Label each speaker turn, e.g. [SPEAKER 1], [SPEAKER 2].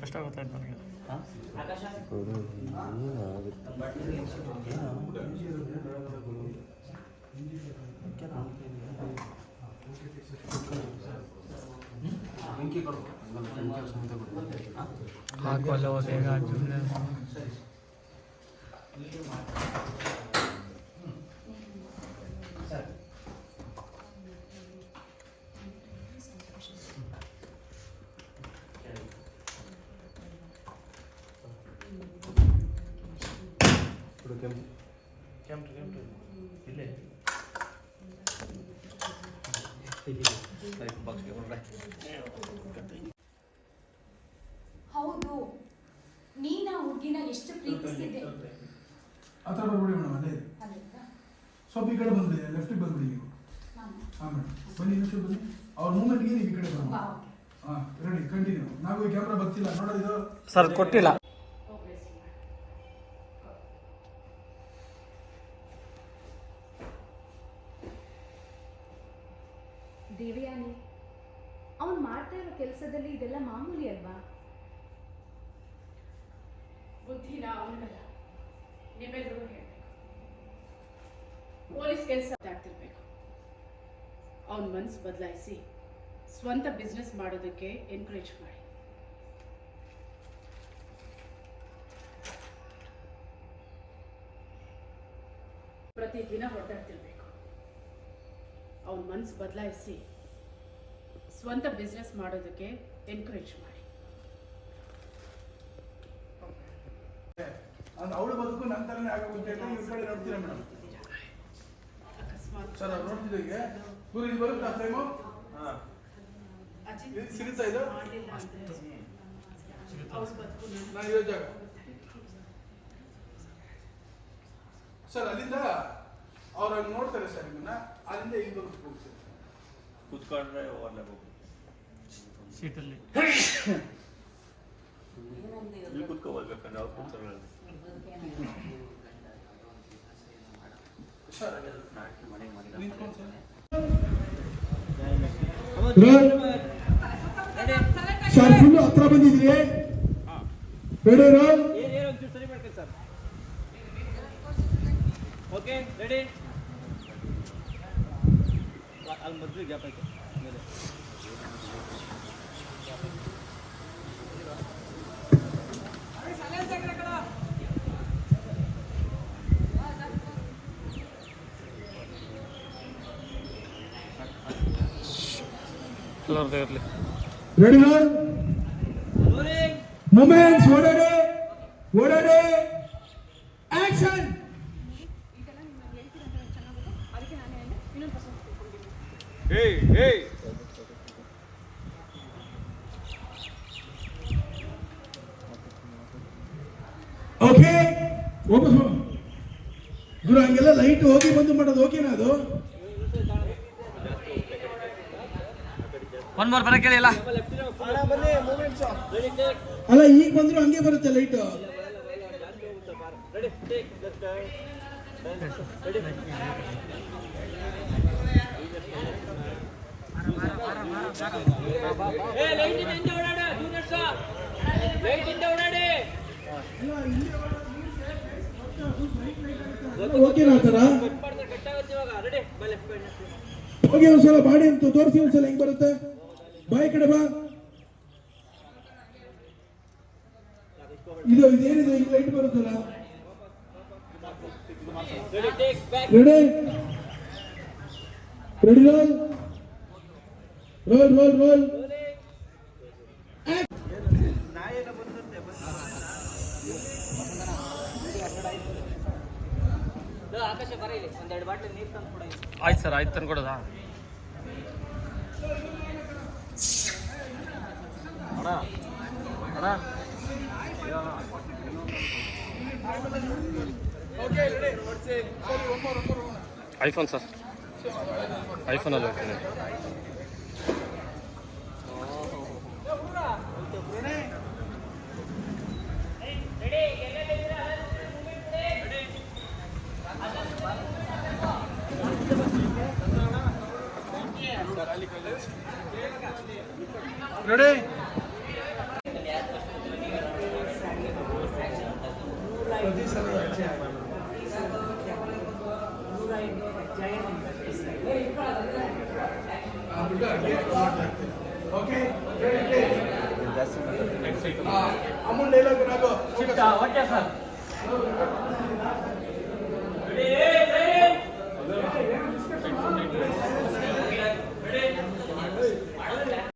[SPEAKER 1] ಕಷ್ಟ ಗೊತ್ತಾಯ್ತು ನನಗೆ. ಹಾಕುವಲ್ಲ ಬೇಗ ಸುಮ್ಮನೆ
[SPEAKER 2] ಹೌದು, ನೀನು ಆ ಹುಡುಗಿನ ಎಷ್ಟು ಪ್ರೀತಿಸಿದ್ದೆ.
[SPEAKER 3] ಆ ಥರ ಬರ್ಬಿಡಿ ಮೇಡಮ್, ಅಲ್ಲೇ ಸ್ವಲ್ಪ ಈ ಕಡೆ ಬಂದ್ಬಿಡಿ, ಲೆಫ್ಟಿಗೆ ಬಂದ್ಬಿಡಿ ನೀವು. ಹಾಂ ಮೇಡಮ್, ಬನ್ನಿ ಇನ್ನೊಂದು ಬನ್ನಿ. ಅವ್ರ ಮೂಮೆಂಟ್ಗೆ ನೀವು ಈ ಕಡೆ ಬನ್ನಿ. ಹಾಂ ರೆಡಿ, ಕಂಟಿನ್ಯೂ. ನಾವು ಈ ಕ್ಯಾಮ್ರಾ ಬರ್ತಿಲ್ಲ ನೋಡೋದು
[SPEAKER 1] ಸರ್, ಕೊಟ್ಟಿಲ್ಲ.
[SPEAKER 2] ದೇವಯಾನಿ, ಅವನು ಮಾಡ್ತಾ ಇರೋ ಕೆಲಸದಲ್ಲಿ ಇದೆಲ್ಲ ಮಾಮೂಲಿ ಅಲ್ವಾ?
[SPEAKER 4] ಬುದ್ಧಿನ ಅವನಿಗಲ್ಲ, ನಿಮ್ಮೆಲ್ಲರೂ ಹೇಳಬೇಕು. ಪೊಲೀಸ್ ಕೆಲಸ ಆಗ್ತಿರ್ಬೇಕು. ಅವನ ಮನಸ್ಸು ಬದಲಾಯಿಸಿ ಸ್ವಂತ ಬಿಸ್ನೆಸ್ ಮಾಡೋದಕ್ಕೆ ಎನ್ಕರೇಜ್ ಮಾಡಿ. ಪ್ರತಿದಿನ ಹೊಡೆದಾಡ್ತಿರ್ಬೇಕು. ಅವನ ಮನಸ್ಸು ಬದಲಾಯಿಸಿ ಸ್ವಂತ ಬಿಸ್ನೆಸ್ ಮಾಡೋದಕ್ಕೆ ಎನ್ಕರೇಜ್ ಮಾಡಿ.
[SPEAKER 3] ಅವಳು ಬದುಕು ನಂತರನೇ ಆಗೋಗುತ್ತೆ ಅಂತ ಇವ್ರ ಕಡೆ ನೋಡ್ತೀರಾ ಮೇಡಮ್? ಸರ್ ಅವ್ರು ನೋಡ್ತಿದ್ದೀವಿ. ಗುರು ಇದು ಬರುತ್ತಾ ಫ್ರೇಮು? ಸಿಗುತ್ತಾ ಇದು? ನಾನು ಇರೋ ಜಾಗ ಸರ್, ಅಲ್ಲಿಂದ ಅವ್ರು ಹಂಗೆ ನೋಡ್ತಾರೆ ಸರ್, ನಿಮ್ಮನ್ನ ಅಲ್ಲಿಂದ ಇಲ್ಲಿ ಬರುತ್ತೆ ಹೋಗ್ತಾರೆ.
[SPEAKER 5] ಕೂತ್ಕೊಂಡ್ರೆ
[SPEAKER 1] ಸೀಟಲ್ಲಿ
[SPEAKER 5] ಇಲ್ಲಿ ಕೂತ್ಕೋಬೇಕಂದ್ರೆ ಅವ್ರು ಕೂತ್ಕೊಳ್ಳಿ.
[SPEAKER 3] ಸರ್ ಫುಲ್ ಹತ್ರ ಬಂದಿದ್ರಿ. Ready roll.
[SPEAKER 1] ಸರಿ ಮಾಡ್ಕೊಳ್ಳಿ ಸರ್. Okay ready. ಅಲ್ಲಿ ಮೊದಲು ಗ್ಯಾಪ್ ಆಯ್ತು ಮೇಲೆ.
[SPEAKER 3] Ready roll. ಮೂಮೆಂಟ್ಸ್ ಓಡಾಡಿ ಓಡಾಡಿ ಆಕ್ಷನ್. ಓಕೆ ವಾಪಸ್ ಗುರು, ಹಂಗೆಲ್ಲ ಲೈಟ್ ಹೋಗಿ ಬಂದು ಮಾಡೋದು ಓಕೆನಾ? ಅದು
[SPEAKER 1] ಒನ್ ಮೋರ್ ಬರಕ್ಕೆ ಹೇಳಿಲ್ಲ.
[SPEAKER 3] ಅಲ್ಲ, ಈಗ ಬಂದ್ರು ಹಂಗೆ ಬರುತ್ತೆ ಲೈಟ್. ಓಕೆನಾ ಆ ಥರ? ಹೋಗಿ ಒಂದ್ಸಲ ಬಾಡಿ ಅಂತ ತೋರಿಸಿ, ಒಂದ್ಸಲ ಹೆಂಗ್ ಬರುತ್ತೆ. ಬಾಯಿ ಕಡೆ ಬಾ. ಇದು ಇದೇನಿದೆ, ಈಗ ಲೈಟ್ ಬರುತ್ತಲ್ಲ. Ready ready roll roll roll roll.
[SPEAKER 1] ಆಯ್ತು ಸರ್, ಆಯ್ತು ತಂದ್ಕೊಡೋದಾ? ಐಫೋನ್ ಸರ್, ಐಫೋನಲ್ಲಿ ಹೋಗ್ತೀನಿ.
[SPEAKER 3] ರೆಡಿ ಓಕೆ ಅಮೂಲ್ ಡೈಲಾಗ್ ರಾಗೋ
[SPEAKER 1] ಓಕೆ ಸರ್